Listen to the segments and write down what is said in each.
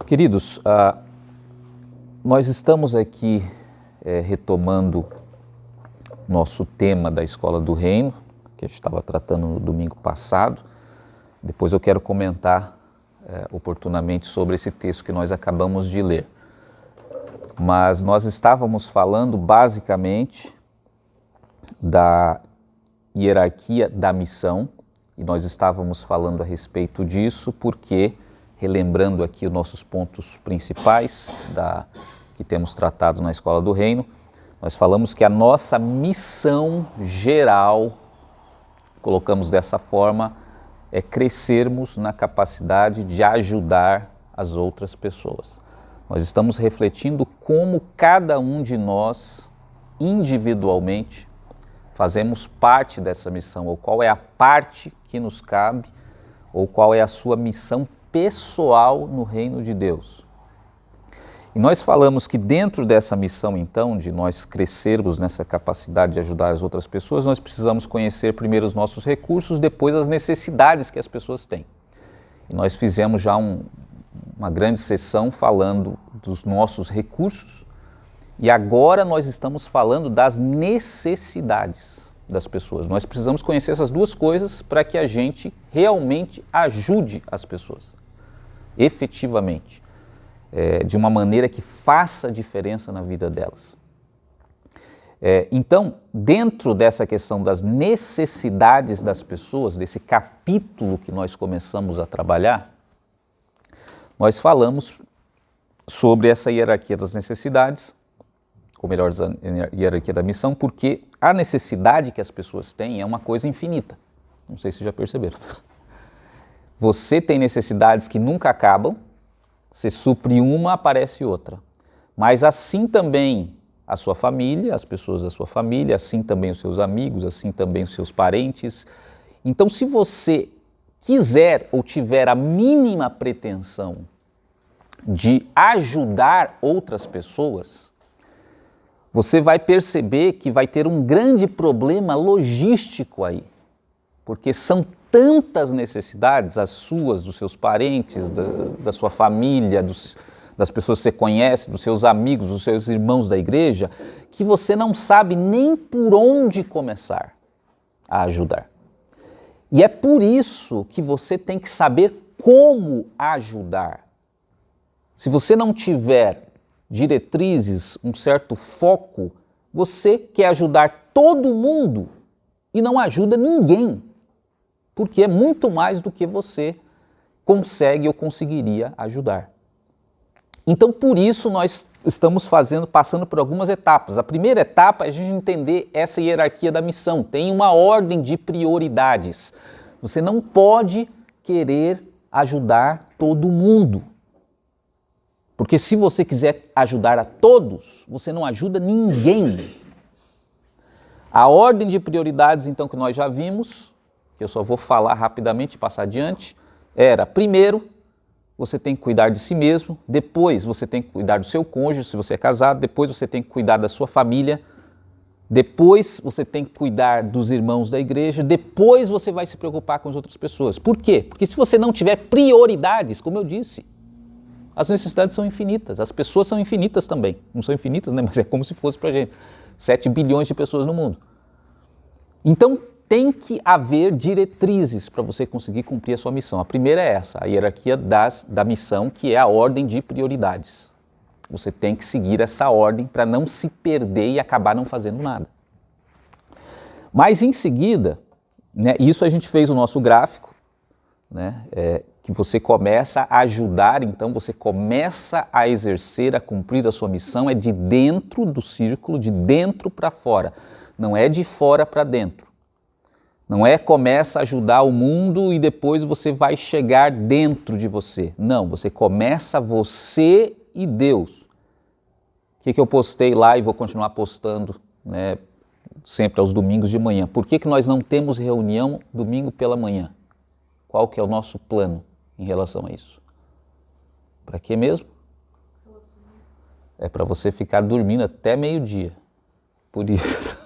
Queridos, nós estamos aqui retomando nosso tema da Escola do Reino, que a gente estava tratando no domingo passado. Depois eu quero comentar oportunamente sobre esse texto que nós acabamos de ler. Mas nós estávamos falando basicamente da hierarquia da missão, e nós estávamos falando a respeito disso porque, relembrando aqui os nossos pontos principais que temos tratado na Escola do Reino, nós falamos que a nossa missão geral, colocamos dessa forma, é crescermos na capacidade de ajudar as outras pessoas. Nós estamos refletindo como cada um de nós, individualmente, fazemos parte dessa missão, ou qual é a parte que nos cabe, ou qual é a sua missão pessoal no reino de Deus. E nós falamos que dentro dessa missão, então, de nós crescermos nessa capacidade de ajudar as outras pessoas, nós precisamos conhecer primeiro os nossos recursos, depois as necessidades que as pessoas têm. E nós fizemos já uma grande sessão falando dos nossos recursos, e agora nós estamos falando das necessidades das pessoas. Nós precisamos conhecer essas duas coisas para que a gente realmente ajude as pessoas, efetivamente, de uma maneira que faça diferença na vida delas. Então, dentro dessa questão das necessidades das pessoas, desse capítulo que nós começamos a trabalhar, nós falamos sobre essa hierarquia das necessidades, ou melhor, a hierarquia da missão, porque a necessidade que as pessoas têm é uma coisa infinita. Não sei se já perceberam. Você tem necessidades que nunca acabam, você supre uma, aparece outra. Mas assim também a sua família, as pessoas da sua família, assim também os seus amigos, assim também os seus parentes. Então, se você quiser ou tiver a mínima pretensão de ajudar outras pessoas, você vai perceber que vai ter um grande problema logístico aí, porque são tantas necessidades, as suas, dos seus parentes, da sua família, das pessoas que você conhece, dos seus amigos, dos seus irmãos da igreja, que você não sabe nem por onde começar a ajudar. E é por isso que você tem que saber como ajudar. Se você não tiver diretrizes, um certo foco, você quer ajudar todo mundo e não ajuda ninguém, porque é muito mais do que você consegue ou conseguiria ajudar. Então, por isso, nós estamos passando por algumas etapas. A primeira etapa é a gente entender essa hierarquia da missão. Tem uma ordem de prioridades. Você não pode querer ajudar todo mundo. Porque se você quiser ajudar a todos, você não ajuda ninguém. A ordem de prioridades, então, que nós já vimos, que eu só vou falar rapidamente e passar adiante, era, primeiro, você tem que cuidar de si mesmo, depois você tem que cuidar do seu cônjuge, se você é casado, depois você tem que cuidar da sua família, depois você tem que cuidar dos irmãos da igreja, depois você vai se preocupar com as outras pessoas. Por quê? Porque se você não tiver prioridades, como eu disse, as necessidades são infinitas, as pessoas são infinitas também. Não são infinitas, né? Mas é como se fosse pra gente. 7 bilhões de pessoas no mundo. Então, tem que haver diretrizes para você conseguir cumprir a sua missão. A primeira é essa, a hierarquia da missão, que é a ordem de prioridades. Você tem que seguir essa ordem para não se perder e acabar não fazendo nada. Mas em seguida, né, isso a gente fez o nosso gráfico, né, que você começa a ajudar, então você começa a exercer, a cumprir a sua missão, é de dentro do círculo, de dentro para fora, não é de fora para dentro. Não é começa a ajudar o mundo e depois você vai chegar dentro de você. Não, você começa você e Deus. O que eu postei lá e vou continuar postando, né, sempre aos domingos de manhã. Por que nós não temos reunião domingo pela manhã? Qual que é o nosso plano em relação a isso? Para quê mesmo? É para você ficar dormindo até meio-dia. Por isso.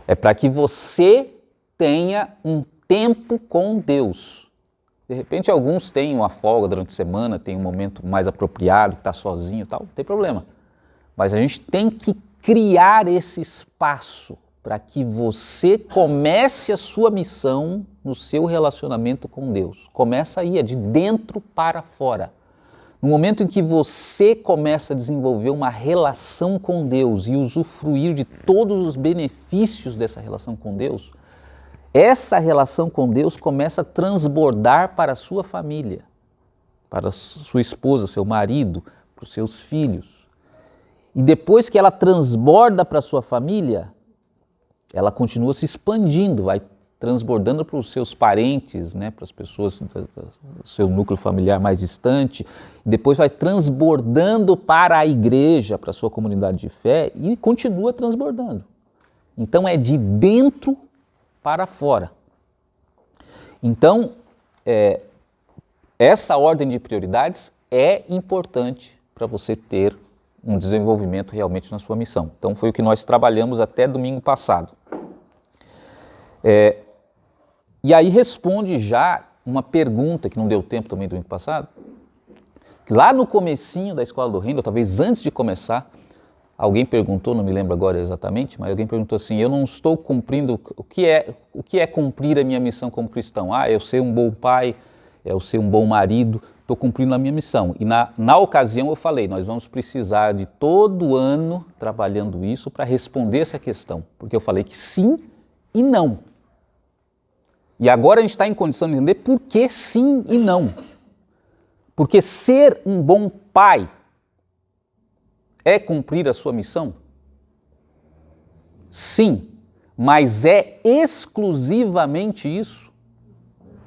É para que você tenha um tempo com Deus. De repente alguns têm uma folga durante a semana, tem um momento mais apropriado, que está sozinho e tal, não tem problema. Mas a gente tem que criar esse espaço para que você comece a sua missão no seu relacionamento com Deus. Começa aí, é de dentro para fora. No momento em que você começa a desenvolver uma relação com Deus e usufruir de todos os benefícios dessa relação com Deus, essa relação com Deus começa a transbordar para a sua família, para a sua esposa, seu marido, para os seus filhos. E depois que ela transborda para a sua família, ela continua se expandindo, vai transbordando para os seus parentes, né, para as pessoas do seu núcleo familiar mais distante, depois vai transbordando para a igreja, para a sua comunidade de fé e continua transbordando. Então é de dentro para fora. Então, essa ordem de prioridades é importante para você ter um desenvolvimento realmente na sua missão. Então foi o que nós trabalhamos até domingo passado. E aí responde já uma pergunta que não deu tempo também domingo passado. Lá no comecinho da Escola do Reino, ou talvez antes de começar, alguém perguntou, não me lembro agora exatamente, mas alguém perguntou assim, eu não estou cumprindo, o que é cumprir a minha missão como cristão? Eu ser um bom pai, eu ser um bom marido, estou cumprindo a minha missão. E na ocasião eu falei, nós vamos precisar de todo ano trabalhando isso para responder essa questão, porque eu falei que sim e não. E agora a gente está em condição de entender por que sim e não. Porque ser um bom pai é cumprir a sua missão? Sim, mas é exclusivamente isso?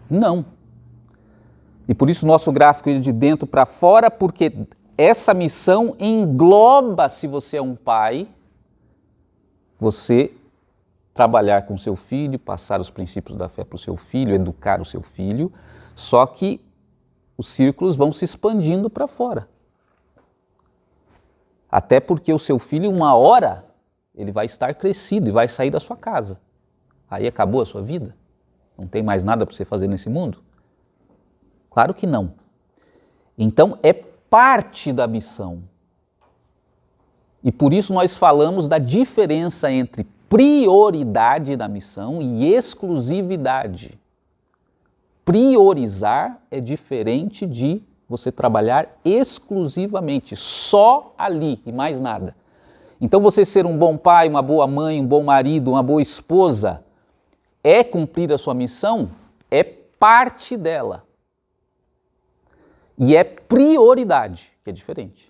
Não. E por isso o nosso gráfico é de dentro para fora, porque essa missão engloba, se você é um pai, você trabalhar com seu filho, passar os princípios da fé para o seu filho, educar o seu filho, só que os círculos vão se expandindo para fora. Até porque o seu filho, uma hora, ele vai estar crescido e vai sair da sua casa. Aí acabou a sua vida? Não tem mais nada para você fazer nesse mundo? Claro que não. Então é parte da missão. E por isso nós falamos da diferença entre prioridade da missão e exclusividade. Priorizar é diferente de você trabalhar exclusivamente, só ali e mais nada. Então você ser um bom pai, uma boa mãe, um bom marido, uma boa esposa, é cumprir a sua missão? É parte dela. E é prioridade, que é diferente.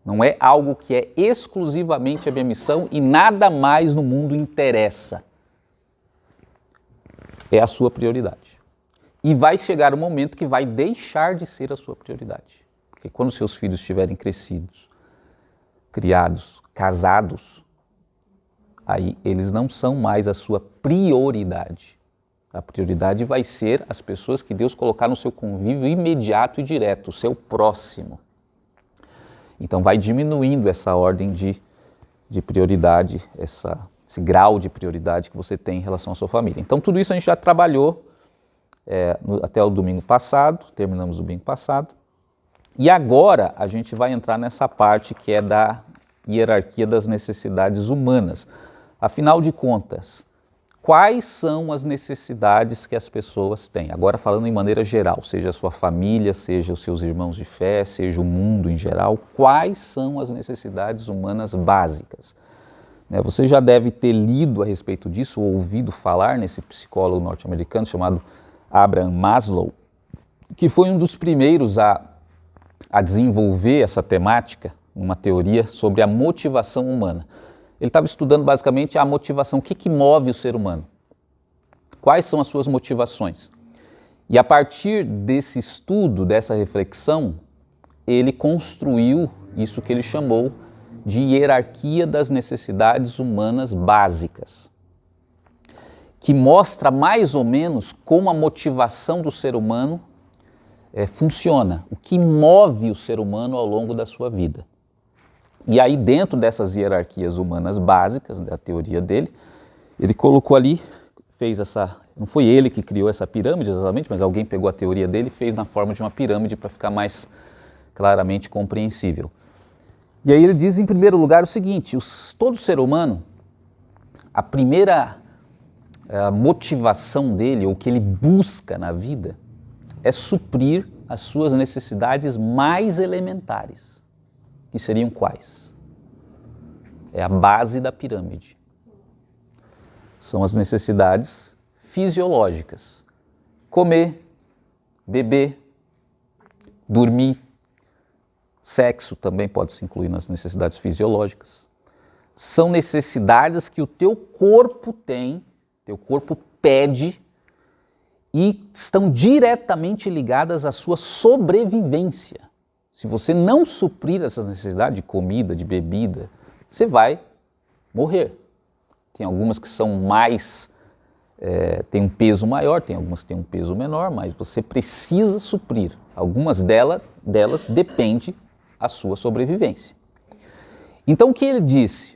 Não é algo que é exclusivamente a minha missão e nada mais no mundo interessa. É a sua prioridade. E vai chegar um momento que vai deixar de ser a sua prioridade. Porque quando seus filhos estiverem crescidos, criados, casados, aí eles não são mais a sua prioridade. A prioridade vai ser as pessoas que Deus colocar no seu convívio imediato e direto, o seu próximo. Então vai diminuindo essa ordem de prioridade, esse grau de prioridade que você tem em relação à sua família. Então tudo isso a gente já trabalhou até o domingo passado, terminamos o domingo passado. E agora a gente vai entrar nessa parte que é da hierarquia das necessidades humanas. Afinal de contas, quais são as necessidades que as pessoas têm? Agora falando em maneira geral, seja a sua família, seja os seus irmãos de fé, seja o mundo em geral, quais são as necessidades humanas básicas? Você já deve ter lido a respeito disso, ou ouvido falar nesse psicólogo norte-americano chamado Abraham Maslow, que foi um dos primeiros a desenvolver essa temática, uma teoria sobre a motivação humana. Ele estava estudando basicamente a motivação, o que move o ser humano, quais são as suas motivações. E a partir desse estudo, dessa reflexão, ele construiu isso que ele chamou de hierarquia das necessidades humanas básicas, que mostra mais ou menos como a motivação do ser humano funciona, o que move o ser humano ao longo da sua vida. E aí dentro dessas hierarquias humanas básicas, da teoria dele, ele colocou ali, fez essa Não foi ele que criou essa pirâmide exatamente, mas alguém pegou a teoria dele e fez na forma de uma pirâmide para ficar mais claramente compreensível. E aí ele diz, em primeiro lugar, o seguinte: todo ser humano, a primeira motivação dele, ou o que ele busca na vida, é suprir as suas necessidades mais elementares, que seriam quais? É a base da pirâmide. São as necessidades fisiológicas: comer, beber, dormir. Sexo também pode se incluir nas necessidades fisiológicas. São necessidades que o teu corpo tem, teu corpo pede, e estão diretamente ligadas à sua sobrevivência. Se você não suprir essas necessidades de comida, de bebida, você vai morrer. Tem algumas que são mais, tem um peso maior, tem algumas que têm um peso menor, mas você precisa suprir. Algumas delas dependem da sua sobrevivência. Então o que ele disse?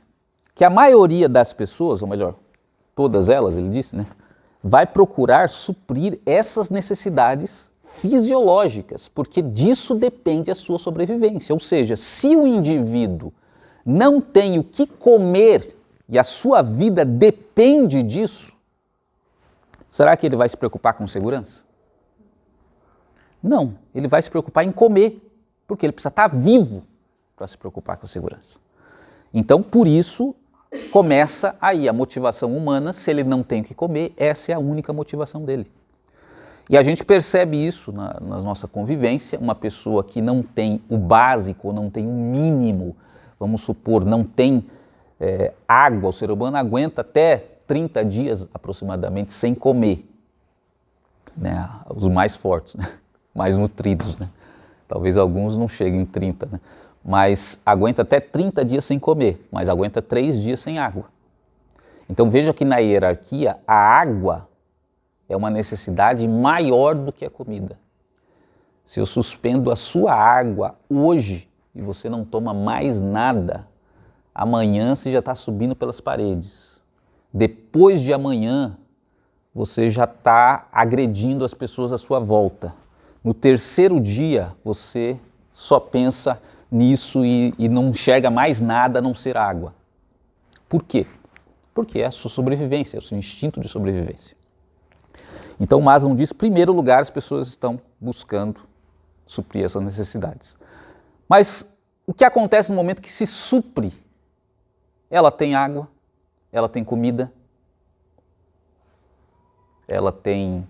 Que a maioria das pessoas, ou melhor, todas elas, ele disse, né, vai procurar suprir essas necessidades fisiológicas, porque disso depende a sua sobrevivência. Ou seja, se o indivíduo não tem o que comer e a sua vida depende disso, será que ele vai se preocupar com segurança? Não, ele vai se preocupar em comer, porque ele precisa estar vivo para se preocupar com a segurança. Então, por isso, começa aí a motivação humana. Se ele não tem o que comer, essa é a única motivação dele. E a gente percebe isso na nossa convivência. Uma pessoa que não tem o básico, ou não tem o mínimo, vamos supor, não tem água, o ser humano aguenta até 30 dias aproximadamente sem comer, né? Os mais fortes, né? Mais nutridos, né? Talvez alguns não cheguem em 30, né? Mas aguenta até 30 dias sem comer, mas aguenta 3 dias sem água. Então veja que na hierarquia a água é uma necessidade maior do que a comida. Se eu suspendo a sua água hoje e você não toma mais nada, amanhã você já está subindo pelas paredes. Depois de amanhã você já está agredindo as pessoas à sua volta. No terceiro dia você só pensa nisso e não enxerga mais nada a não ser água. Por quê? Porque é a sua sobrevivência, é o seu instinto de sobrevivência. Então Maslow diz, em primeiro lugar, as pessoas estão buscando suprir essas necessidades. Mas o que acontece no momento que se supre? Ela tem água, ela tem comida, ela tem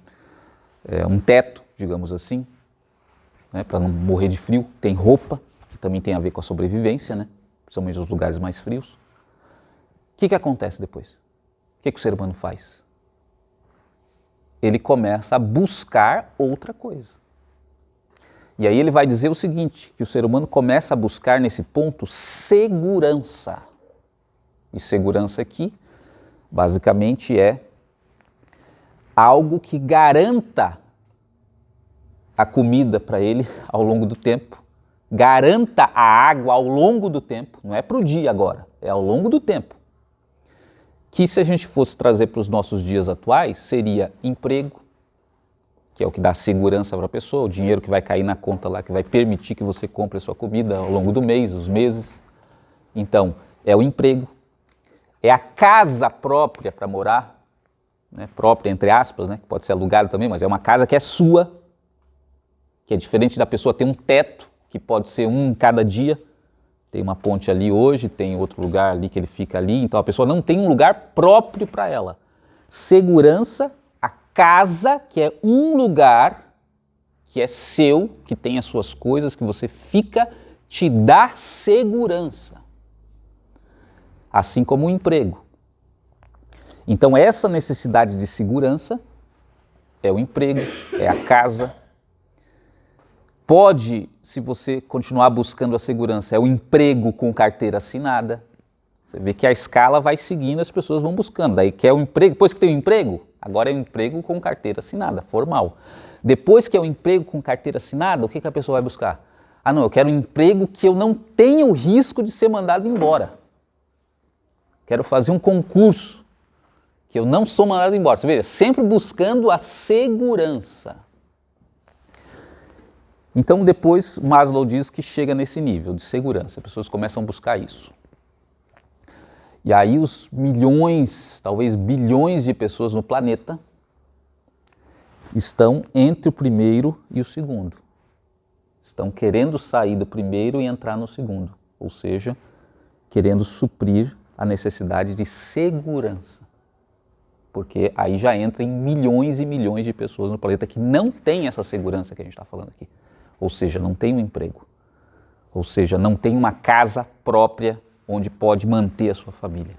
um teto, digamos assim, né, para não morrer de frio, tem roupa, que também tem a ver com a sobrevivência, né, principalmente nos lugares mais frios. O que acontece depois? O que o ser humano faz? Ele começa a buscar outra coisa. E aí ele vai dizer o seguinte, que o ser humano começa a buscar nesse ponto segurança. E segurança aqui, basicamente, é algo que garanta a comida para ele ao longo do tempo, garanta a água ao longo do tempo, não é para o dia agora, é ao longo do tempo. Que se a gente fosse trazer para os nossos dias atuais, seria emprego, que é o que dá segurança para a pessoa, o dinheiro que vai cair na conta lá, que vai permitir que você compre a sua comida ao longo do mês, os meses. Então, é o emprego, é a casa própria para morar, né, própria entre aspas, né, que pode ser alugada também, mas é uma casa que é sua, que é diferente da pessoa ter um teto, que pode ser um em cada dia. Tem uma ponte ali hoje, tem outro lugar ali que ele fica ali, então a pessoa não tem um lugar próprio para ela. Segurança, a casa, que é um lugar que é seu, que tem as suas coisas, que você fica, te dá segurança. Assim como o emprego. Então essa necessidade de segurança é o emprego, é a casa. Pode, se você continuar buscando a segurança, é o emprego com carteira assinada. Você vê que a escala vai seguindo, as pessoas vão buscando. Daí quer o emprego, depois que tem o emprego, agora é o emprego com carteira assinada, formal. Depois que é o emprego com carteira assinada, o que a pessoa vai buscar? Ah não, eu quero um emprego que eu não tenha o risco de ser mandado embora. Quero fazer um concurso que eu não sou mandado embora. Você veja, sempre buscando a segurança. Então depois Maslow diz que chega nesse nível de segurança, as pessoas começam a buscar isso. E aí os milhões, talvez bilhões de pessoas no planeta estão entre o primeiro e o segundo. Estão querendo sair do primeiro e entrar no segundo, ou seja, querendo suprir a necessidade de segurança. Porque aí já entra em milhões e milhões de pessoas no planeta que não têm essa segurança que a gente está falando aqui. Ou seja, não tem um emprego. Ou seja, não tem uma casa própria onde pode manter a sua família.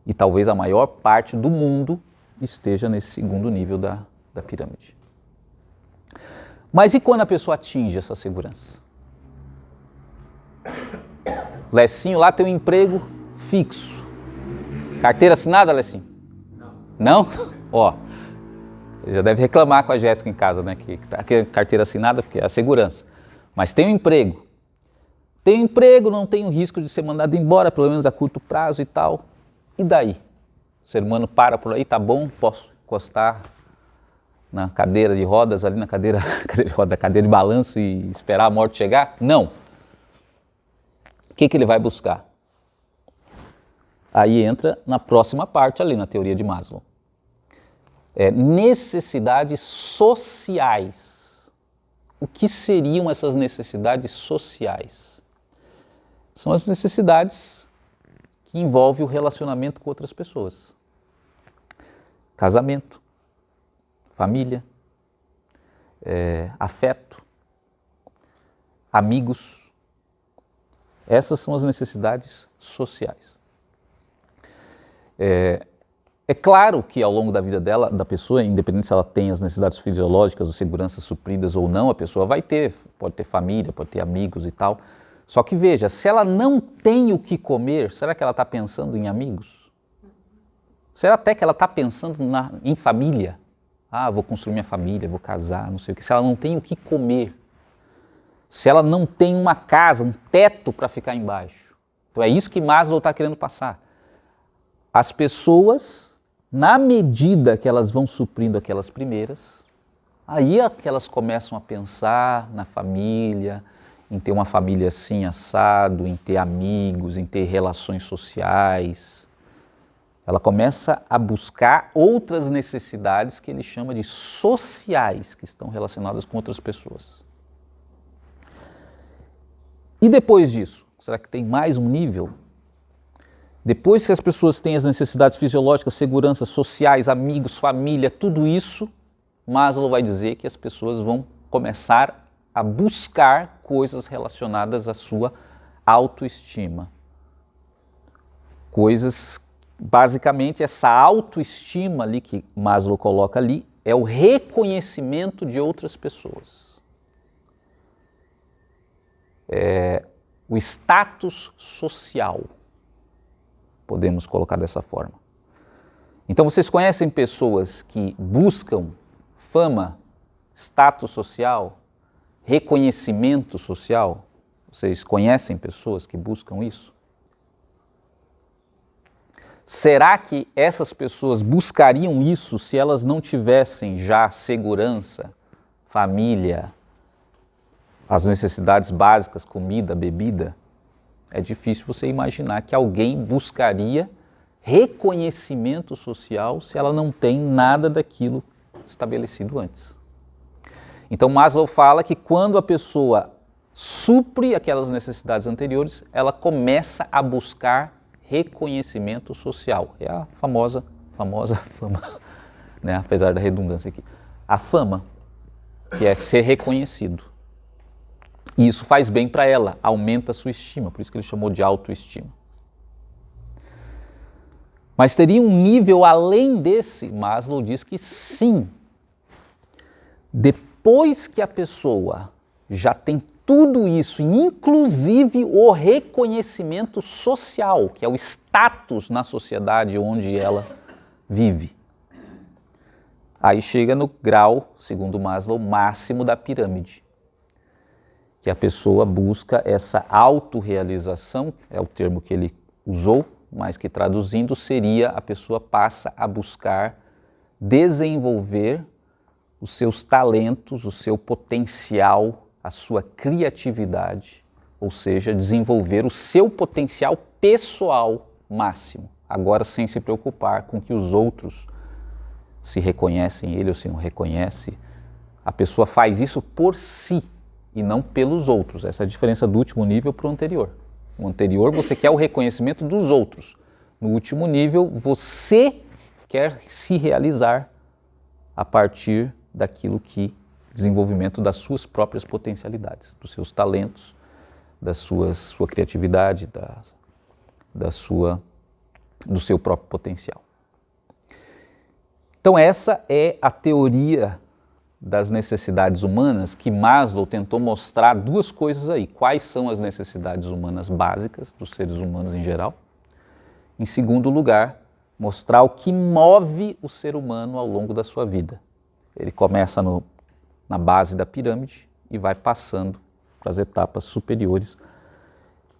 E talvez a maior parte do mundo esteja nesse segundo nível da pirâmide. Mas e quando a pessoa atinge essa segurança? Lecinho lá tem um emprego fixo. Carteira assinada, Lecinho? Não. Não? Ó, você já deve reclamar com a Jéssica em casa, né? Que tá carteira assinada porque é a segurança. Mas tem um emprego. Tem um emprego, não tem o risco de ser mandado embora, pelo menos a curto prazo e tal. E daí? O ser humano para por aí, tá bom, posso encostar na cadeira de rodas, ali na cadeira de balanço e esperar a morte chegar? Não. O que ele vai buscar? Aí entra na próxima parte ali, na teoria de Maslow. Necessidades sociais. O que seriam essas necessidades sociais? São as necessidades que envolvem o relacionamento com outras pessoas. Casamento, família, afeto, amigos. Essas são as necessidades sociais. É claro que ao longo da vida da pessoa, independente se ela tem as necessidades fisiológicas ou segurança supridas ou não, a pessoa pode ter família, pode ter amigos e tal. Só que veja, se ela não tem o que comer, será que ela está pensando em amigos? Será até que ela está pensando em família? Ah, vou construir minha família, vou casar, não sei o que. Se ela não tem o que comer, se ela não tem uma casa, um teto para ficar embaixo. Então é isso que Maslow está querendo passar. As pessoas, na medida que elas vão suprindo aquelas primeiras, aí é que elas começam a pensar na família, em ter uma família assim assado, em ter amigos, em ter relações sociais. Ela começa a buscar outras necessidades que ele chama de sociais, que estão relacionadas com outras pessoas. E depois disso, será que tem mais um nível? Depois que as pessoas têm as necessidades fisiológicas, segurança, sociais, amigos, família, tudo isso, Maslow vai dizer que as pessoas vão começar a buscar coisas relacionadas à sua autoestima. Coisas, basicamente, essa autoestima ali que Maslow coloca ali é o reconhecimento de outras pessoas. O status social, podemos colocar dessa forma. Então vocês conhecem pessoas que buscam fama, status social, reconhecimento social? Vocês conhecem pessoas que buscam isso? Será que essas pessoas buscariam isso se elas não tivessem já segurança, família, as necessidades básicas, comida, bebida? É difícil você imaginar que alguém buscaria reconhecimento social se ela não tem nada daquilo estabelecido antes. Então Maslow fala que quando a pessoa supre aquelas necessidades anteriores, ela começa a buscar reconhecimento social. É a famosa fama, né? Apesar da redundância aqui. A fama, que é ser reconhecido. E isso faz bem para ela, aumenta a sua estima, por isso que ele chamou de autoestima. Mas teria um nível além desse? Maslow diz que sim. Depois que a pessoa já tem tudo isso, inclusive o reconhecimento social, que é o status na sociedade onde ela vive. Aí chega no grau, segundo Maslow, máximo da pirâmide, que a pessoa busca essa autorrealização, é o termo que ele usou, mas que traduzindo seria a pessoa passa a buscar desenvolver os seus talentos, o seu potencial, a sua criatividade, ou seja, desenvolver o seu potencial pessoal máximo, agora sem se preocupar com que os outros se reconhecem ele ou se não reconhece. A pessoa faz isso por si e não pelos outros. Essa é a diferença do último nível para o anterior. No anterior você quer o reconhecimento dos outros. No último nível você quer se realizar a partir daquilo que desenvolvimento das suas próprias potencialidades, dos seus talentos, da sua criatividade, do seu próprio potencial. Então essa é a teoria das necessidades humanas que Maslow tentou mostrar duas coisas aí. Quais são as necessidades humanas básicas dos seres humanos em geral? Em segundo lugar, mostrar o que move o ser humano ao longo da sua vida. Ele começa na base da pirâmide e vai passando para as etapas superiores,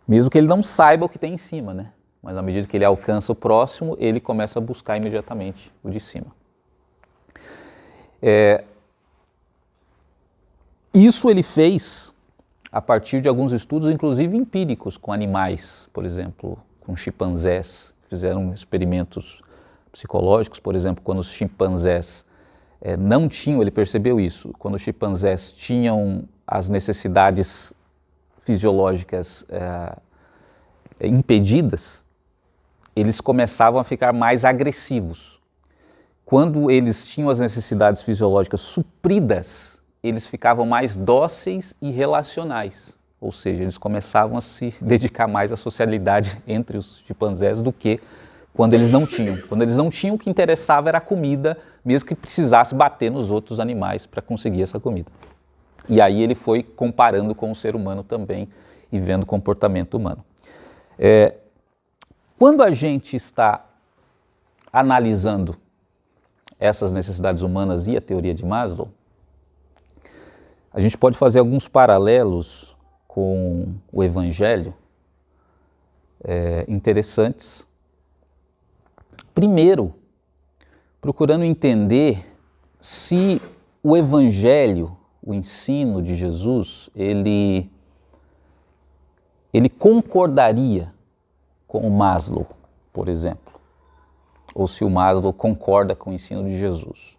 mesmo que ele não saiba o que tem em cima, né? Mas à medida que ele alcança o próximo, ele começa a buscar imediatamente o de cima. Isso ele fez a partir de alguns estudos, inclusive empíricos, com animais, por exemplo, com chimpanzés. Fizeram experimentos psicológicos, por exemplo, quando os chimpanzés não tinham, ele percebeu isso, quando os chimpanzés tinham as necessidades fisiológicas impedidas, eles começavam a ficar mais agressivos. Quando eles tinham as necessidades fisiológicas supridas, eles ficavam mais dóceis e relacionais, ou seja, eles começavam a se dedicar mais à socialidade entre os chimpanzés do que quando eles não tinham. Quando eles não tinham, o que interessava era a comida, mesmo que precisasse bater nos outros animais para conseguir essa comida. E aí ele foi comparando com o ser humano também e vendo o comportamento humano. Quando a gente está analisando essas necessidades humanas e a teoria de Maslow, a gente pode fazer alguns paralelos com o Evangelho interessantes. Primeiro, procurando entender se o Evangelho, o ensino de Jesus, ele concordaria com o Maslow, por exemplo, ou se o Maslow concorda com o ensino de Jesus.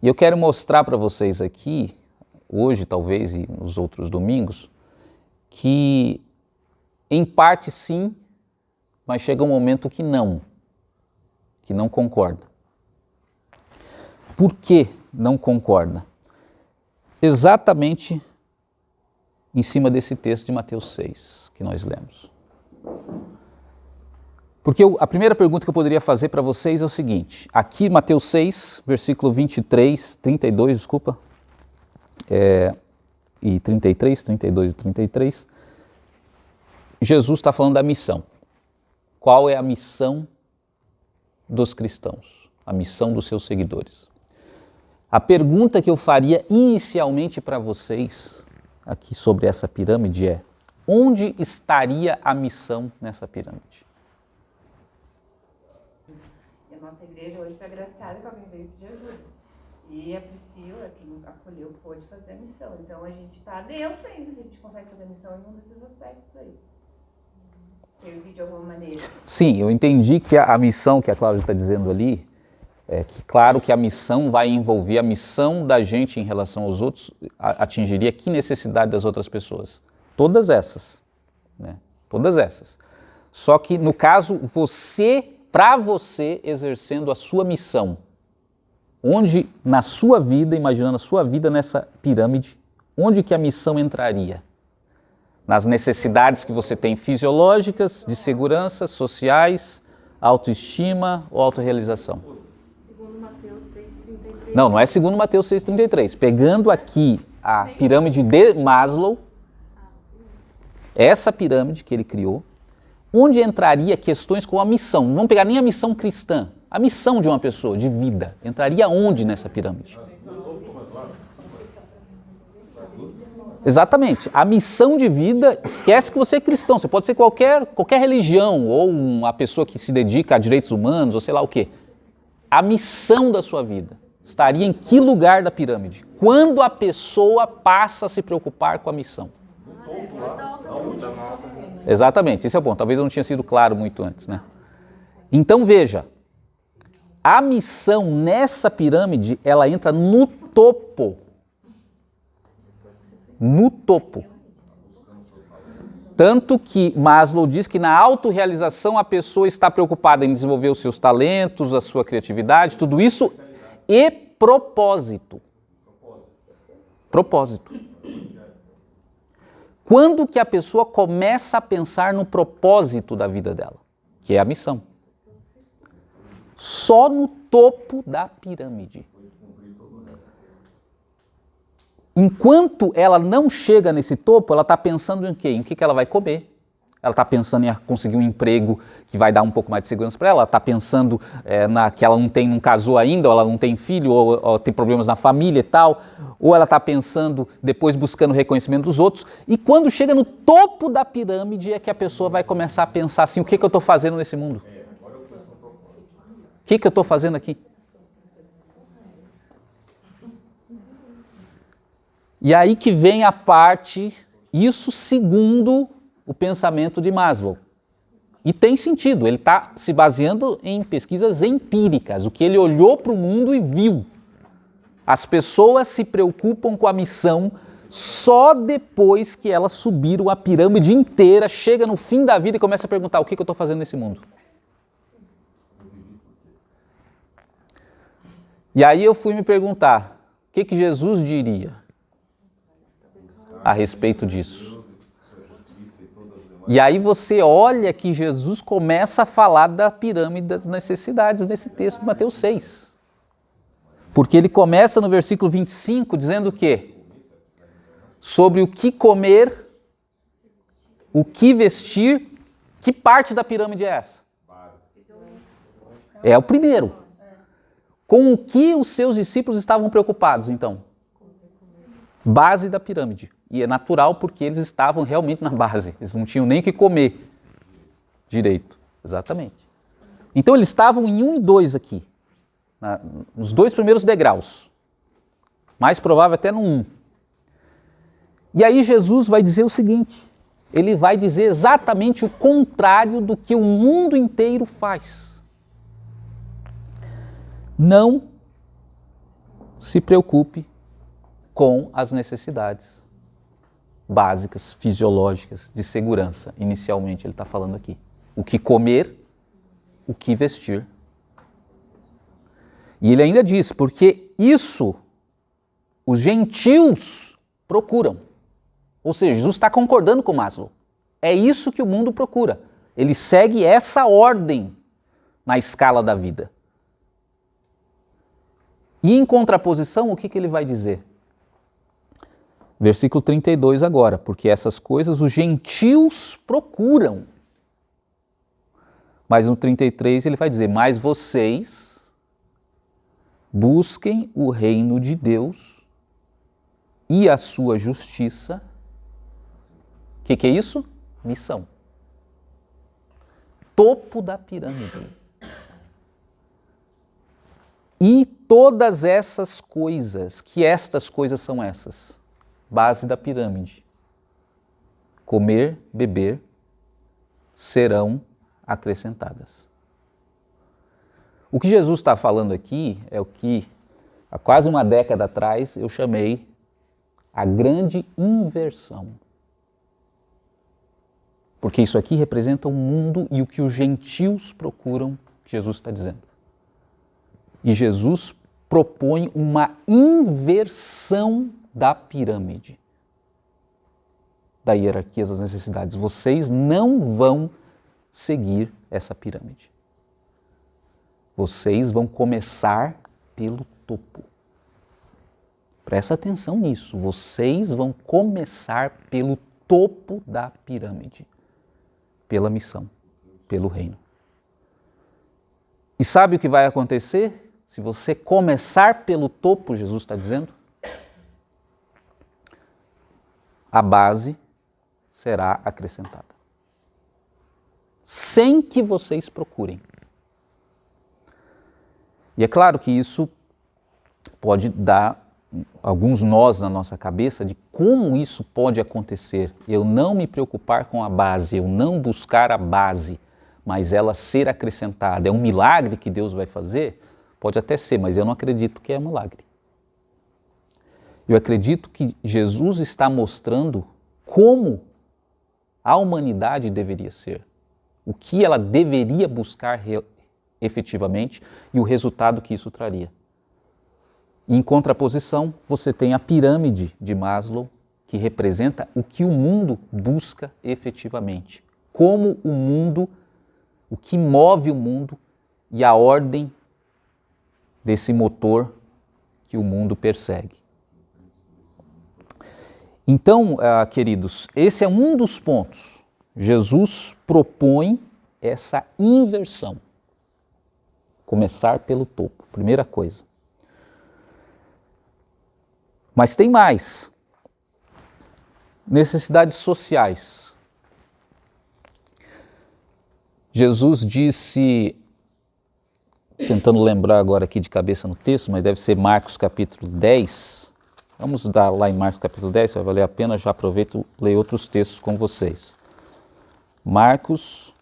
E eu quero mostrar para vocês aqui, hoje talvez e nos outros domingos, que em parte sim, mas chega um momento que não concorda. Por que não concorda? Exatamente em cima desse texto de Mateus 6 que nós lemos. Porque a primeira pergunta que eu poderia fazer para vocês é o seguinte, aqui Mateus 6, versículo 32 e 33, 32 e 33, Jesus está falando da missão. Qual é a missão dos cristãos? A missão dos seus seguidores. A pergunta que eu faria inicialmente para vocês, aqui sobre essa pirâmide é, onde estaria a missão nessa pirâmide? E a nossa igreja hoje foi agraciada que alguém veio pedir ajuda. E a Priscila, quem acolheu, pôde fazer a missão. Então a gente está dentro ainda, se a gente consegue fazer a missão em um desses aspectos aí. Servir de alguma maneira. Sim, eu entendi que a missão que a Cláudia está dizendo ali, é que claro que a missão vai envolver a missão da gente em relação aos outros, atingiria que necessidade das outras pessoas? Todas essas, né? Todas essas. Só que no caso, para você exercendo a sua missão, onde na sua vida, imaginando a sua vida nessa pirâmide, onde que a missão entraria? Nas necessidades que você tem fisiológicas, de segurança, sociais, autoestima ou autorrealização? Segundo Mateus 6,33. Não é segundo Mateus 6,33. Pegando aqui a pirâmide de Maslow, essa pirâmide que ele criou, onde entraria questões com a missão? Não vamos pegar nem a missão cristã, a missão de uma pessoa, de vida. Entraria onde nessa pirâmide? Exatamente. A missão de vida, esquece que você é cristão, você pode ser qualquer religião, ou uma pessoa que se dedica a direitos humanos, ou sei lá o quê. A missão da sua vida estaria em que lugar da pirâmide? Quando a pessoa passa a se preocupar com a missão. Exatamente, esse é o ponto. Talvez eu não tinha sido claro muito antes, né? Então veja, a missão nessa pirâmide, ela entra no topo. No topo. Tanto que Maslow diz que na autorrealização a pessoa está preocupada em desenvolver os seus talentos, a sua criatividade, tudo isso e propósito. Propósito. Quando que a pessoa começa a pensar no propósito da vida dela, que é a missão? Só no topo da pirâmide. Enquanto ela não chega nesse topo, ela está pensando em quê? Em que ela vai comer. Ela está pensando em conseguir um emprego que vai dar um pouco mais de segurança para ela. Ela está pensando que ela não casou ainda, ou ela não tem filho, ou tem problemas na família e tal. Ou ela está pensando, depois buscando o reconhecimento dos outros. E quando chega no topo da pirâmide é que a pessoa vai começar a pensar assim, o que eu estou fazendo nesse mundo? O que eu estou fazendo aqui? E aí que vem a parte, isso segundo o pensamento de Maslow. E tem sentido, ele está se baseando em pesquisas empíricas, o que ele olhou para o mundo e viu. As pessoas se preocupam com a missão só depois que elas subiram a pirâmide inteira, chega no fim da vida e começa a perguntar, o que eu estou fazendo nesse mundo? E aí eu fui me perguntar, o que Jesus diria a respeito disso? E aí você olha que Jesus começa a falar da pirâmide das necessidades nesse texto de Mateus 6. Porque ele começa no versículo 25 dizendo o quê? Sobre o que comer, o que vestir, que parte da pirâmide é essa? É o primeiro. Com o que os seus discípulos estavam preocupados, então? Base da pirâmide. E é natural porque eles estavam realmente na base. Eles não tinham nem o que comer direito. Exatamente. Então eles estavam em 1 e 2 aqui. Nos 2 primeiros degraus. Mais provável até no 1. E aí Jesus vai dizer o seguinte. Ele vai dizer exatamente o contrário do que o mundo inteiro faz. Não se preocupe com as necessidades básicas, fisiológicas, de segurança. Inicialmente ele está falando aqui. O que comer, o que vestir. E ele ainda diz, porque isso os gentios procuram. Ou seja, Jesus está concordando com Maslow. É isso que o mundo procura. Ele segue essa ordem na escala da vida. E em contraposição, o que ele vai dizer? Versículo 32 agora, porque essas coisas os gentios procuram. Mas no 33 ele vai dizer, mas vocês busquem o reino de Deus e a sua justiça. O que é isso? Missão. Topo da pirâmide. E todas essas coisas, que estas coisas são essas? Base da pirâmide. Comer, beber, serão acrescentadas. O que Jesus está falando aqui é o que, há quase uma década atrás, eu chamei a grande inversão. Porque isso aqui representa o mundo e o que os gentios procuram, que Jesus está dizendo. E Jesus propõe uma inversão da pirâmide, da hierarquia das necessidades. Vocês não vão seguir essa pirâmide. Vocês vão começar pelo topo. Presta atenção nisso. Vocês vão começar pelo topo da pirâmide. Pela missão, pelo reino. E sabe o que vai acontecer? Se você começar pelo topo, Jesus está dizendo, a base será acrescentada. Sem que vocês procurem. E é claro que isso pode dar alguns nós na nossa cabeça de como isso pode acontecer. Eu não me preocupar com a base, eu não buscar a base, mas ela ser acrescentada. É um milagre que Deus vai fazer? Pode até ser, mas eu não acredito que é um milagre. Eu acredito que Jesus está mostrando como a humanidade deveria ser, o que ela deveria buscar efetivamente e o resultado que isso traria. Em contraposição, você tem a pirâmide de Maslow, que representa o que o mundo busca efetivamente. Como o mundo, o que move o mundo e a ordem desse motor que o mundo persegue. Então, queridos, esse é um dos pontos. Jesus propõe essa inversão. Começar pelo topo, primeira coisa. Mas tem mais. Necessidades sociais. Jesus disse, tentando lembrar agora aqui de cabeça no texto, mas deve ser Marcos capítulo 10. Vamos dar lá em Marcos capítulo 10, vai valer a pena, já aproveito e leio outros textos com vocês. Marcos,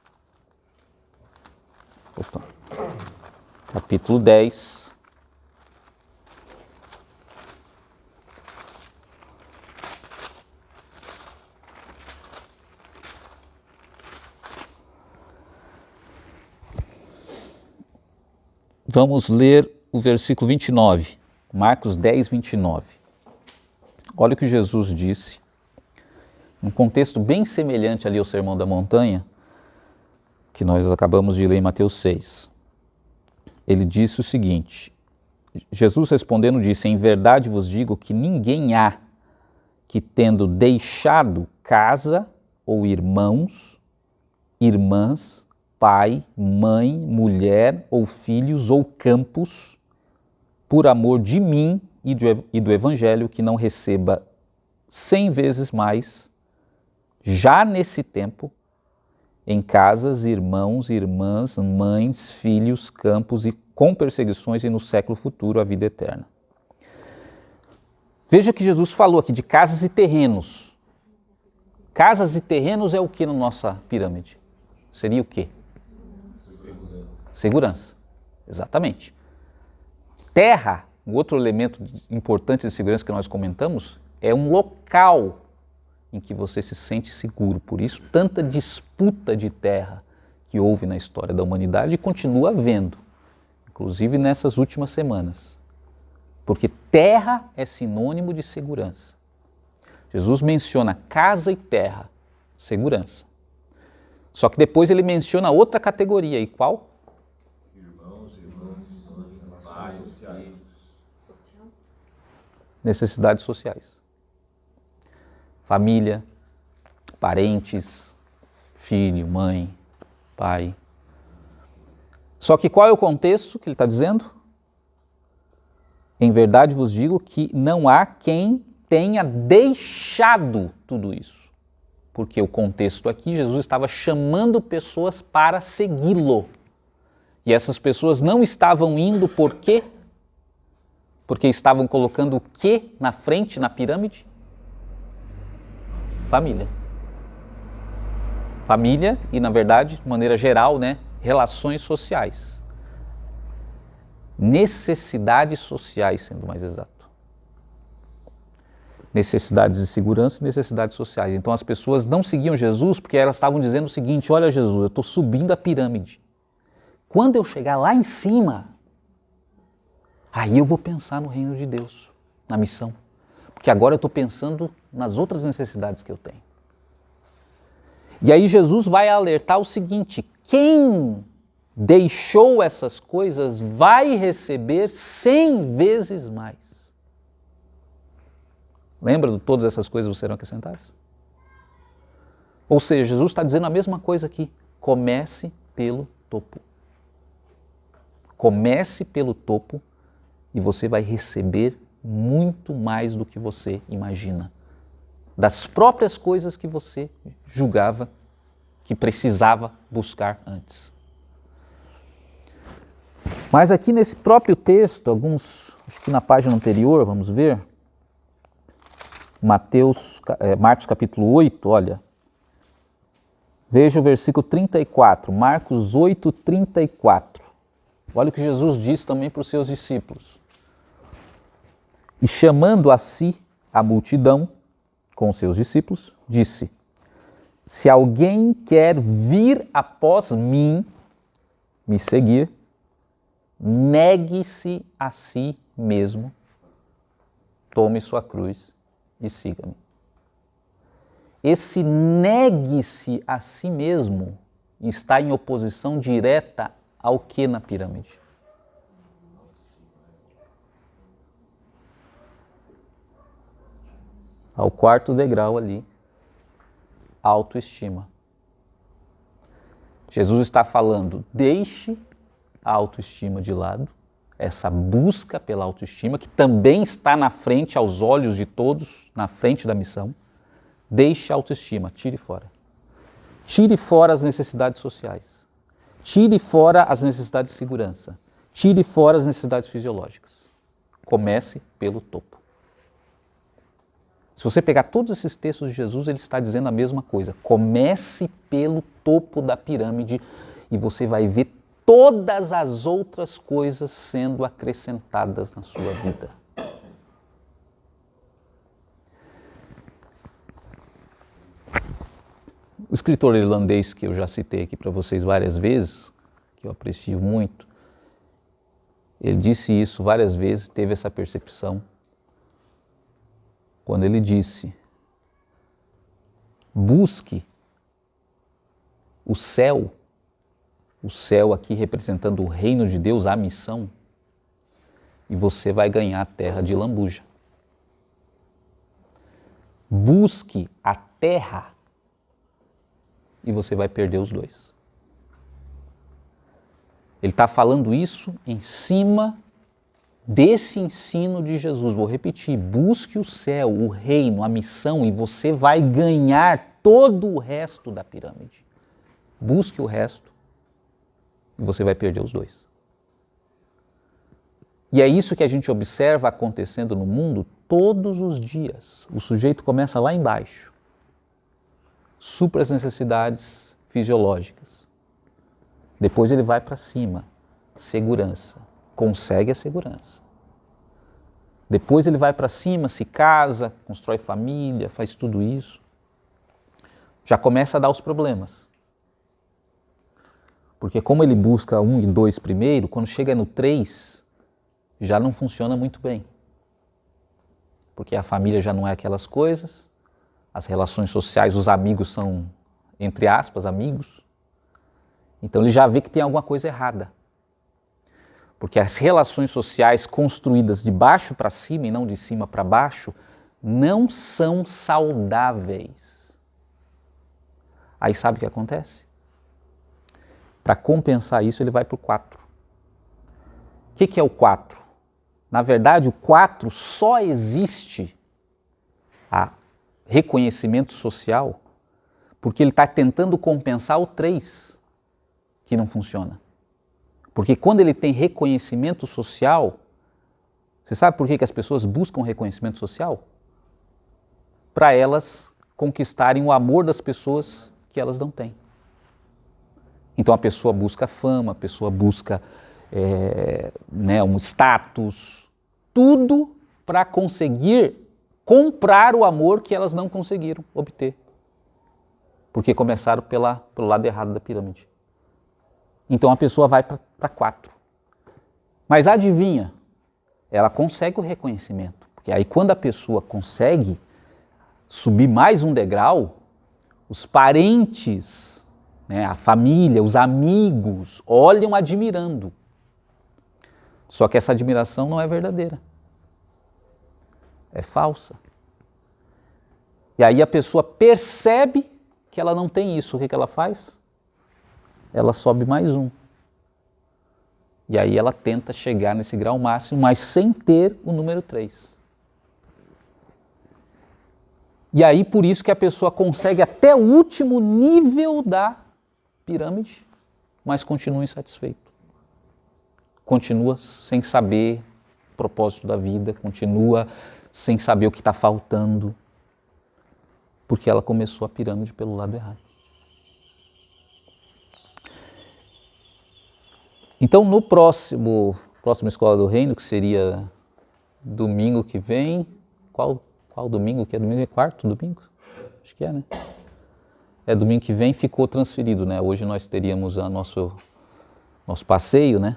capítulo 10. Vamos ler o versículo 29, Marcos 10, 29. Olha o que Jesus disse, num contexto bem semelhante ali ao Sermão da Montanha, que nós acabamos de ler em Mateus 6. Ele disse o seguinte, Jesus respondendo disse, em verdade vos digo que ninguém há que tendo deixado casa ou irmãos, irmãs, pai, mãe, mulher ou filhos ou campos, por amor de mim e do Evangelho, que não receba 100 vezes mais, já nesse tempo, em casas, irmãos, irmãs, mães, filhos, campos e com perseguições e no século futuro a vida eterna. Veja que Jesus falou aqui de casas e terrenos. Casas e terrenos é o que na nossa pirâmide? Seria o quê? Segurança, exatamente. Terra, um outro elemento importante de segurança que nós comentamos, é um local em que você se sente seguro. Por isso, tanta disputa de terra que houve na história da humanidade e continua havendo, inclusive nessas últimas semanas. Porque terra é sinônimo de segurança. Jesus menciona casa e terra, segurança. Só que depois ele menciona outra categoria, e qual? Necessidades sociais. Família, parentes, filho, mãe, pai. Só que qual é o contexto que ele está dizendo? Em verdade vos digo que não há quem tenha deixado tudo isso. Porque o contexto aqui, Jesus estava chamando pessoas para segui-lo. E essas pessoas não estavam indo por quê? Porque estavam colocando o quê na frente, na pirâmide? Família. Família e, na verdade, de maneira geral, relações sociais. Necessidades sociais, sendo mais exato. Necessidades de segurança e necessidades sociais. Então as pessoas não seguiam Jesus porque elas estavam dizendo o seguinte, olha Jesus, eu estou subindo a pirâmide. Quando eu chegar lá em cima, aí eu vou pensar no reino de Deus, na missão. Porque agora eu estou pensando nas outras necessidades que eu tenho. E aí Jesus vai alertar o seguinte, quem deixou essas coisas vai receber 100 vezes mais. Lembra de todas essas coisas serão acrescentadas? Ou seja, Jesus está dizendo a mesma coisa aqui, comece pelo topo. Comece pelo topo e você vai receber muito mais do que você imagina. das próprias coisas que você julgava que precisava buscar antes. Mas aqui nesse próprio texto, acho que na página anterior, vamos ver, Marcos capítulo 8, olha, veja o versículo 34, Marcos 8, 34. Olha o que Jesus diz também para os seus discípulos. E chamando a si a multidão, com os seus discípulos, disse: se alguém quer vir após mim, me seguir, negue-se a si mesmo, tome sua cruz e siga-me. Esse negue-se a si mesmo está em oposição direta ao que na pirâmide? Ao quarto degrau ali, autoestima. Jesus está falando, deixe a autoestima de lado, essa busca pela autoestima, que também está na frente, aos olhos de todos, na frente da missão. Deixe a autoestima, tire fora. Tire fora as necessidades sociais. Tire fora as necessidades de segurança. Tire fora as necessidades fisiológicas. Comece pelo topo. Se você pegar todos esses textos de Jesus, ele está dizendo a mesma coisa. Comece pelo topo da pirâmide e você vai ver todas as outras coisas sendo acrescentadas na sua vida. O escritor irlandês que eu já citei aqui para vocês várias vezes, que eu aprecio muito, ele disse isso várias vezes, teve essa percepção, quando ele disse: busque o céu aqui representando o reino de Deus, a missão, e você vai ganhar a terra de lambuja. Busque a terra e você vai perder os dois. Ele está falando isso em cima desse ensino de Jesus. Vou repetir, busque o céu, o reino, a missão e você vai ganhar todo o resto da pirâmide. Busque o resto e você vai perder os dois. E é isso que a gente observa acontecendo no mundo todos os dias. O sujeito começa lá embaixo, supra as necessidades fisiológicas. Depois ele vai para cima, segurança, consegue a segurança. Depois ele vai para cima, se casa, constrói família, faz tudo isso. Já começa a dar os problemas. Porque como ele busca 1 e 2 primeiro, quando chega no 3, já não funciona muito bem. Porque a família já não é aquelas coisas, as relações sociais, os amigos são, entre aspas, amigos. Então ele já vê que tem alguma coisa errada. Porque as relações sociais construídas de baixo para cima e não de cima para baixo não são saudáveis. Aí sabe o que acontece? Para compensar isso, ele vai para o 4. O que é o 4? Na verdade, o 4 só existe a reconhecimento social porque ele está tentando compensar o 3, que não funciona. Porque quando ele tem reconhecimento social, você sabe por que as pessoas buscam reconhecimento social? Para elas conquistarem o amor das pessoas que elas não têm. Então a pessoa busca fama, a pessoa busca um status, tudo para conseguir comprar o amor que elas não conseguiram obter. Porque começaram pelo lado errado da pirâmide. Então a pessoa vai para 4. Mas adivinha, ela consegue o reconhecimento. Porque aí quando a pessoa consegue subir mais um degrau, os parentes, a família, os amigos, olham admirando. Só que essa admiração não é verdadeira. É falsa. E aí a pessoa percebe que ela não tem isso. O que ela faz? Ela sobe mais um. E aí ela tenta chegar nesse grau máximo, mas sem ter o número 3. E aí por isso que a pessoa consegue até o último nível da pirâmide, mas continua insatisfeito. Continua sem saber o propósito da vida, continua sem saber o que está faltando, porque ela começou a pirâmide pelo lado errado. Então, no próxima Escola do Reino, que seria domingo que vem, qual domingo que é? Domingo é quarto domingo? Acho que é, né? É domingo que vem, ficou transferido, né? Hoje nós teríamos nosso passeio, né?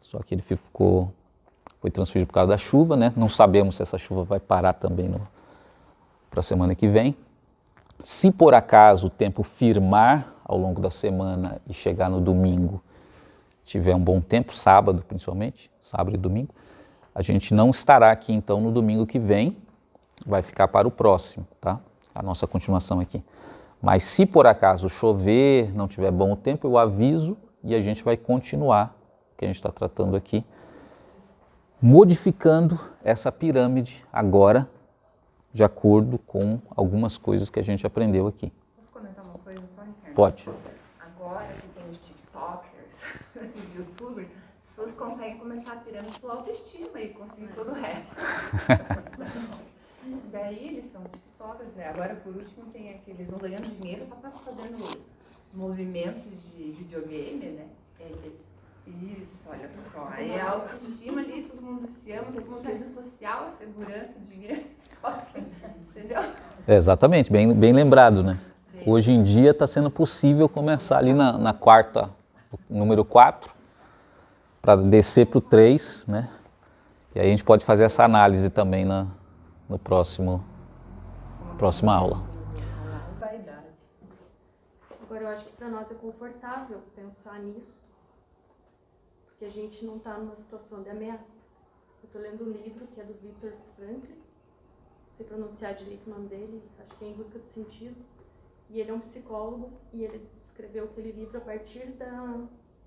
Só que ele foi transferido por causa da chuva, né? Não sabemos se essa chuva vai parar também para a semana que vem. Se por acaso o tempo firmar ao longo da semana e chegar no domingo, tiver um bom tempo, sábado principalmente, sábado e domingo, a gente não estará aqui então no domingo que vem, vai ficar para o próximo, tá? A nossa continuação aqui. Mas se por acaso chover, não tiver bom o tempo, eu aviso e a gente vai continuar o que a gente está tratando aqui, modificando essa pirâmide agora, de acordo com algumas coisas que a gente aprendeu aqui. Posso comentar uma coisa só, Ricardo? Pode. Agora que tem os TikTokers, os YouTubers, as pessoas conseguem começar a pirâmide pela autoestima e conseguir todo o resto. Daí eles são TikTokers, né? Agora por último tem aqueles não ganhando dinheiro só para fazendo movimentos de videogame, né? Isso, olha só. Aí a autoestima ali, todo mundo se ama, todo mundo rede social, segurança, dinheiro, estoque, entendeu? Exatamente, bem lembrado, né? Hoje em dia está sendo possível começar ali na quarta, número 4, para descer para o 3, né? E aí a gente pode fazer essa análise também no próxima aula. Vaidade. Agora eu acho que para nós é confortável pensar nisso, porque a gente não está numa situação de ameaça. Eu estou lendo um livro que é do Viktor Frankl, não sei pronunciar direito o nome dele, acho que é Em Busca do Sentido, e ele é um psicólogo e ele escreveu aquele livro a partir da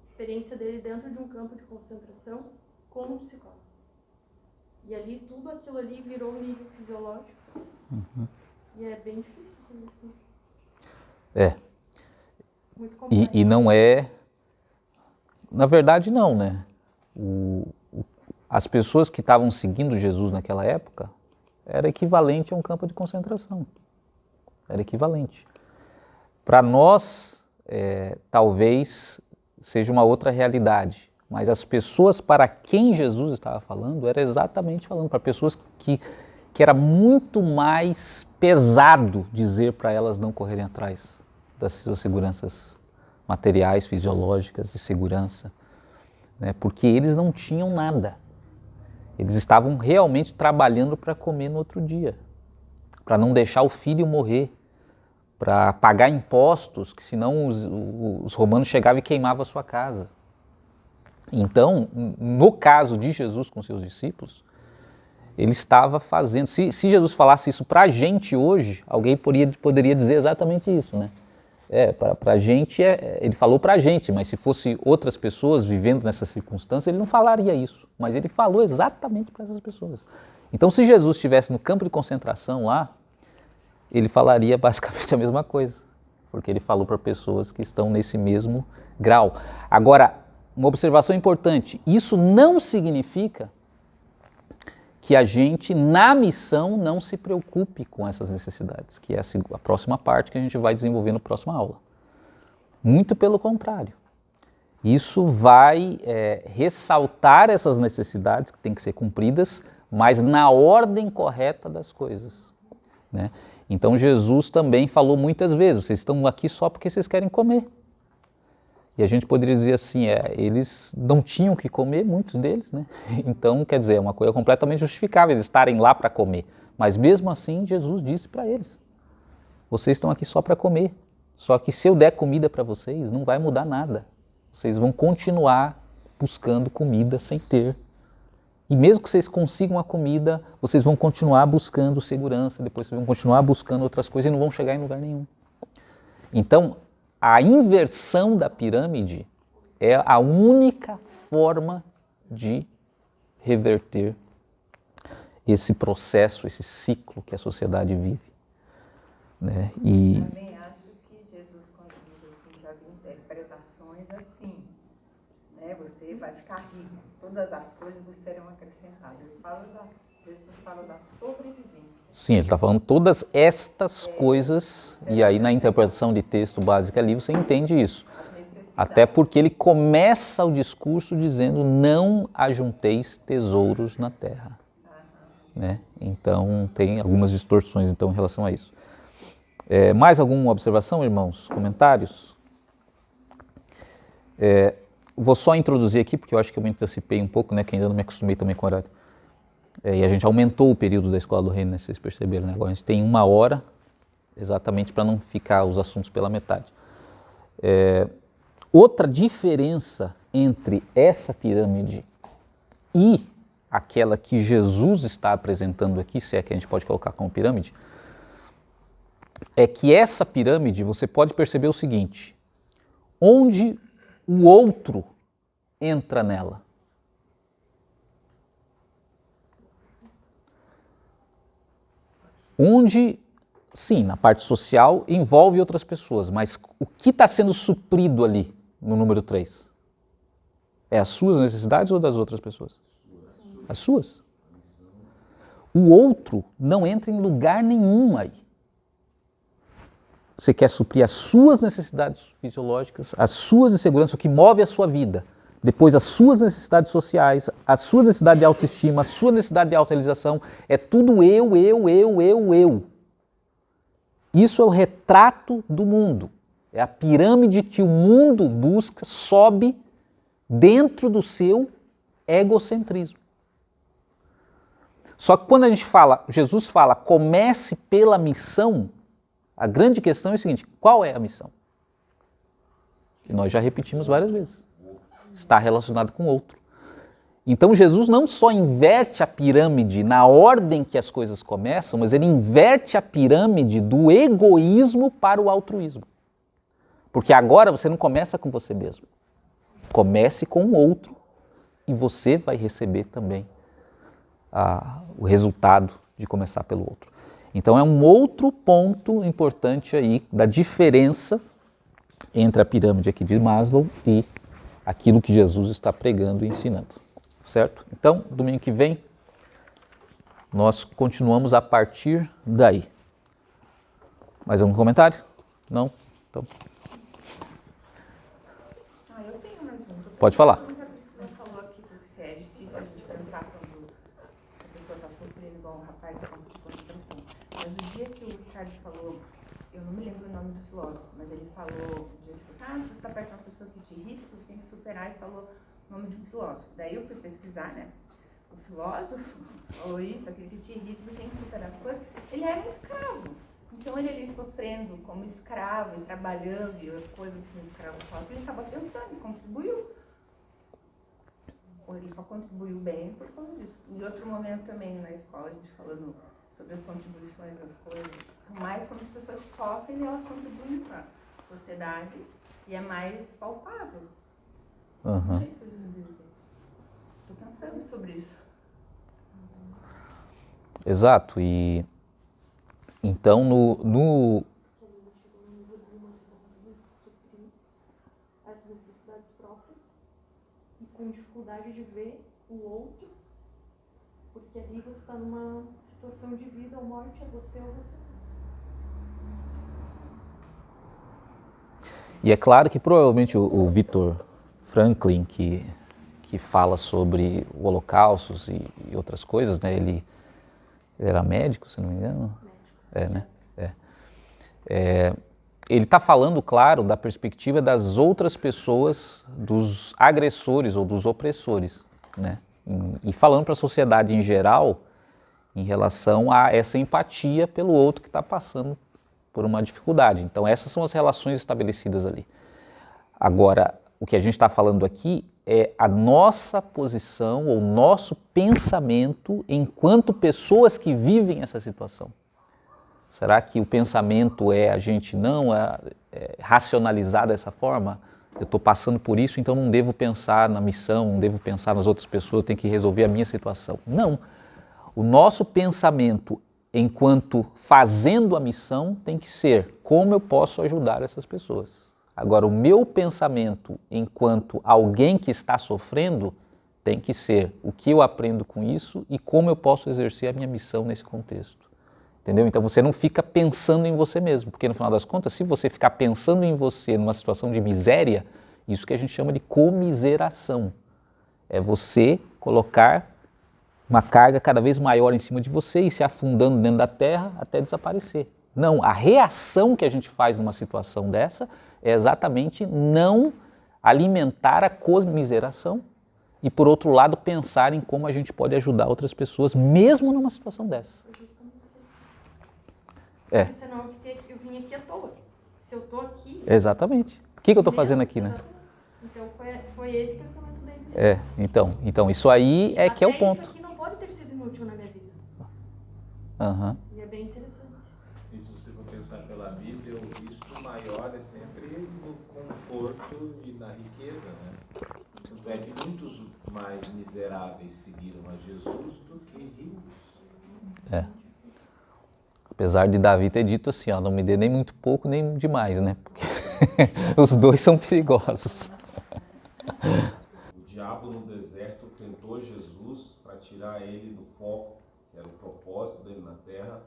experiência dele dentro de um campo de concentração como psicólogo. E ali, tudo aquilo ali virou um nível fisiológico. Uhum. E é bem difícil tudo isso. É. Muito complexo. E não é... Na verdade, não, né? As pessoas que estavam seguindo Jesus naquela época era equivalente a um campo de concentração. Era equivalente. Para nós, talvez seja uma outra realidade, mas as pessoas para quem Jesus estava falando, era exatamente falando para pessoas que era muito mais pesado dizer para elas não correrem atrás das suas seguranças materiais, fisiológicas, de segurança, né? Porque eles não tinham nada. Eles estavam realmente trabalhando para comer no outro dia, para não deixar o filho morrer, para pagar impostos, que senão os romanos chegavam e queimavam a sua casa. Então, no caso de Jesus com seus discípulos, ele estava fazendo... Se Jesus falasse isso para a gente hoje, alguém poderia dizer exatamente isso, né? Para a gente, ele falou para a gente, mas se fosse outras pessoas vivendo nessa circunstância, ele não falaria isso. Mas ele falou exatamente para essas pessoas. Então, se Jesus estivesse no campo de concentração lá, ele falaria basicamente a mesma coisa, porque ele falou para pessoas que estão nesse mesmo grau. Agora, uma observação importante, isso não significa que a gente, na missão, não se preocupe com essas necessidades, que é a próxima parte que a gente vai desenvolver na próxima aula. Muito pelo contrário. Isso vai ressaltar essas necessidades que têm que ser cumpridas, mas na ordem correta das coisas, né? Então Jesus também falou muitas vezes, vocês estão aqui só porque vocês querem comer. E a gente poderia dizer assim, eles não tinham que comer, muitos deles, né? Então, quer dizer, é uma coisa completamente justificável eles estarem lá para comer. Mas mesmo assim, Jesus disse para eles, vocês estão aqui só para comer. Só que se eu der comida para vocês, não vai mudar nada. Vocês vão continuar buscando comida sem ter. E mesmo que vocês consigam a comida, vocês vão continuar buscando segurança, depois vocês vão continuar buscando outras coisas e não vão chegar em lugar nenhum. Então, a inversão da pirâmide é a única forma de reverter esse processo, esse ciclo que a sociedade vive. né? E Eu também acho que Jesus, quando diz assim, já vi interpretações assim, né? Você vai ficar rico, todas as coisas vos serão acrescentadas. Jesus fala da sobrevivência. sim, ele está falando todas estas coisas, e aí na interpretação de texto básica ali você entende isso. As necessidades. Até porque ele começa o discurso dizendo: não ajunteis tesouros na terra. Né? Então tem algumas distorções então, em relação a isso. Mais alguma observação, irmãos? Comentários? Vou só introduzir aqui, porque eu acho que eu me antecipei um pouco, né, que ainda não me acostumei também com o horário. E a gente aumentou o período da Escola do Reino, né, vocês perceberam, né? Agora a gente tem 1 hora, exatamente para não ficar os assuntos pela metade. Outra diferença entre essa pirâmide e aquela que Jesus está apresentando aqui, se é que a gente pode colocar como pirâmide, é que essa pirâmide, você pode perceber o seguinte: onde o outro entra nela. Onde, sim, na parte social envolve outras pessoas, mas o que está sendo suprido ali no número 3? É as suas necessidades ou das outras pessoas? As suas. O outro não entra em lugar nenhum aí. Você quer suprir as suas necessidades fisiológicas, as suas inseguranças, o que move a sua vida. Depois as suas necessidades sociais, a sua necessidade de autoestima, a sua necessidade de autorrealização. É tudo eu. Isso é o retrato do mundo. É a pirâmide que o mundo busca, sobe dentro do seu egocentrismo. Só que quando a gente fala, Jesus fala, comece pela missão, a grande questão é o seguinte: qual é a missão? Que nós já repetimos várias vezes. Está relacionado com outro. Então Jesus não só inverte a pirâmide na ordem que as coisas começam, mas ele inverte a pirâmide do egoísmo para o altruísmo. Porque agora você não começa com você mesmo. Comece com o outro e você vai receber também o resultado de começar pelo outro. Então é um outro ponto importante aí da diferença entre a pirâmide aqui de Maslow e aquilo que Jesus está pregando e ensinando, certo? Então, domingo que vem, nós continuamos a partir daí. Mais algum comentário? Não? Então, eu tenho mais um. Pode falar. A Priscila falou aqui, porque é difícil a gente pensar quando a pessoa está sofrendo igual um rapaz com depressão. Mas o dia que o Ricardo falou, eu não me lembro o nome do filósofo, mas ele falou, o dia que ele falou, se você está perto de uma pessoa que te irrita, você tem que superar, e falou o nome de um filósofo. Daí eu fui pesquisar, né? O filósofo falou isso, aquele que te irrita, você tem que superar as coisas. Ele era um escravo. Então ele ali sofrendo como escravo e trabalhando e coisas que o escravo fala, ele estava pensando e contribuiu. Ou ele só contribuiu bem por causa disso. Em outro momento também na escola, a gente falando sobre as contribuições das coisas, mais quando as pessoas sofrem e elas contribuem para a sociedade e é mais palpável. Não sei se vocês viram. Estou pensando sobre isso. exato. E então as necessidades próprias e com dificuldade de ver o outro, porque ali você está numa situação de vida ou morte, é você ou você. E é claro que provavelmente o Viktor Franklin, que fala sobre o Holocausto e outras coisas, né? Ele era médico, se não me engano. Né? Ele está falando, claro, da perspectiva das outras pessoas, dos agressores ou dos opressores, né? E falando para a sociedade em geral, em relação a essa empatia pelo outro que está passando por uma dificuldade. Então essas são as relações estabelecidas ali. Agora, o que a gente está falando aqui é a nossa posição ou nosso pensamento enquanto pessoas que vivem essa situação. Será que o pensamento é a gente não racionalizar dessa forma? Eu estou passando por isso, então não devo pensar na missão, não devo pensar nas outras pessoas, eu tenho que resolver a minha situação. Não. O nosso pensamento enquanto fazendo a missão, tem que ser como eu posso ajudar essas pessoas. Agora, o meu pensamento enquanto alguém que está sofrendo tem que ser o que eu aprendo com isso e como eu posso exercer a minha missão nesse contexto. Entendeu? Então você não fica pensando em você mesmo, porque no final das contas, se você ficar pensando em você numa situação de miséria, isso que a gente chama de comiseração. É você colocar uma carga cada vez maior em cima de você e se afundando dentro da terra até desaparecer. Não, a reação que a gente faz numa situação dessa é exatamente não alimentar a comiseração e, por outro lado, pensar em como a gente pode ajudar outras pessoas, mesmo numa situação dessa. Porque senão eu vim aqui à toa. Se eu estou aqui... Exatamente. O que eu estou fazendo aqui, né? Então foi esse o pensamento dele. Então isso aí é que é o ponto. Isso aqui não pode ter sido inútil na minha vida. Uhum. E é bem interessante. E se você for pensar pela Bíblia, o risco maior é sempre no conforto e na riqueza, né? Tanto é que muitos mais miseráveis seguiram a Jesus do que ricos. Apesar de Davi ter dito assim, ó, não me dê nem muito pouco, nem demais, né? Porque os dois são perigosos. O diabo no deserto tentou Jesus para tirar ele do foco, que era o propósito dele na terra,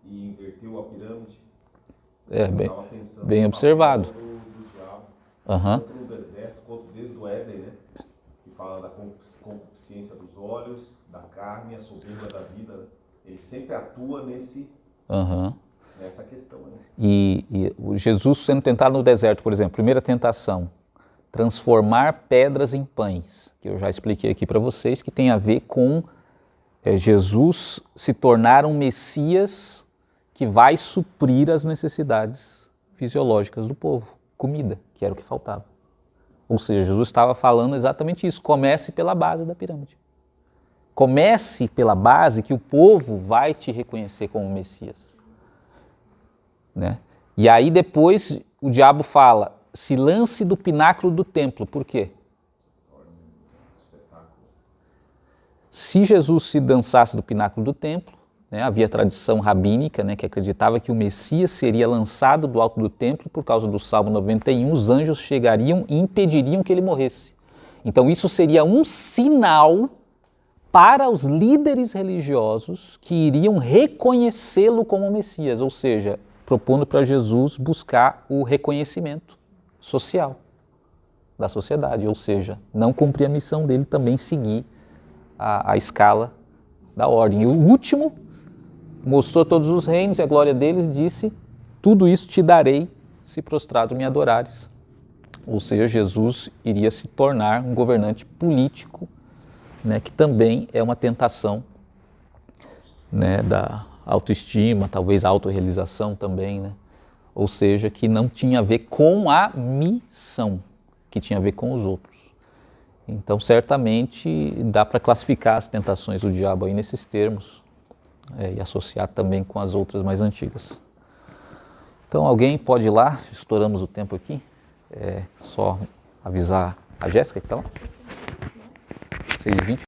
e inverteu a pirâmide. Bem observado. Do diabo, Uhum. tanto no deserto quanto desde o Éden, né? Que fala da concupiscência dos olhos, da carne, a soberba da vida. Né? Ele sempre atua nessa questão. Né? E o Jesus sendo tentado no deserto, por exemplo, primeira tentação, transformar pedras em pães, que eu já expliquei aqui para vocês, que tem a ver com Jesus se tornar um Messias que vai suprir as necessidades fisiológicas do povo, comida, que era o que faltava. Ou seja, Jesus estava falando exatamente isso, comece pela base da pirâmide. Comece pela base que o povo vai te reconhecer como Messias. Né? E aí depois o diabo fala, se lance do pináculo do templo. Por quê? Se Jesus se lançasse do pináculo do templo, né, havia tradição rabínica, né, que acreditava que o Messias seria lançado do alto do templo por causa do Salmo 91, os anjos chegariam e impediriam que ele morresse. Então isso seria um sinal para os líderes religiosos que iriam reconhecê-lo como Messias, ou seja, propondo para Jesus buscar o reconhecimento social da sociedade, ou seja, não cumprir a missão dele, também seguir a escala da ordem. E o último mostrou todos os reinos e a glória deles e disse, tudo isso te darei se prostrado me adorares. Ou seja, Jesus iria se tornar um governante político, né, que também é uma tentação, né, da autoestima, talvez a autorrealização também, né? Ou seja, que não tinha a ver com a missão, que tinha a ver com os outros. Então, certamente, dá para classificar as tentações do diabo aí nesses termos e associar também com as outras mais antigas. Então, alguém pode ir lá, estouramos o tempo aqui, só avisar a Jéssica que está lá. 6h20.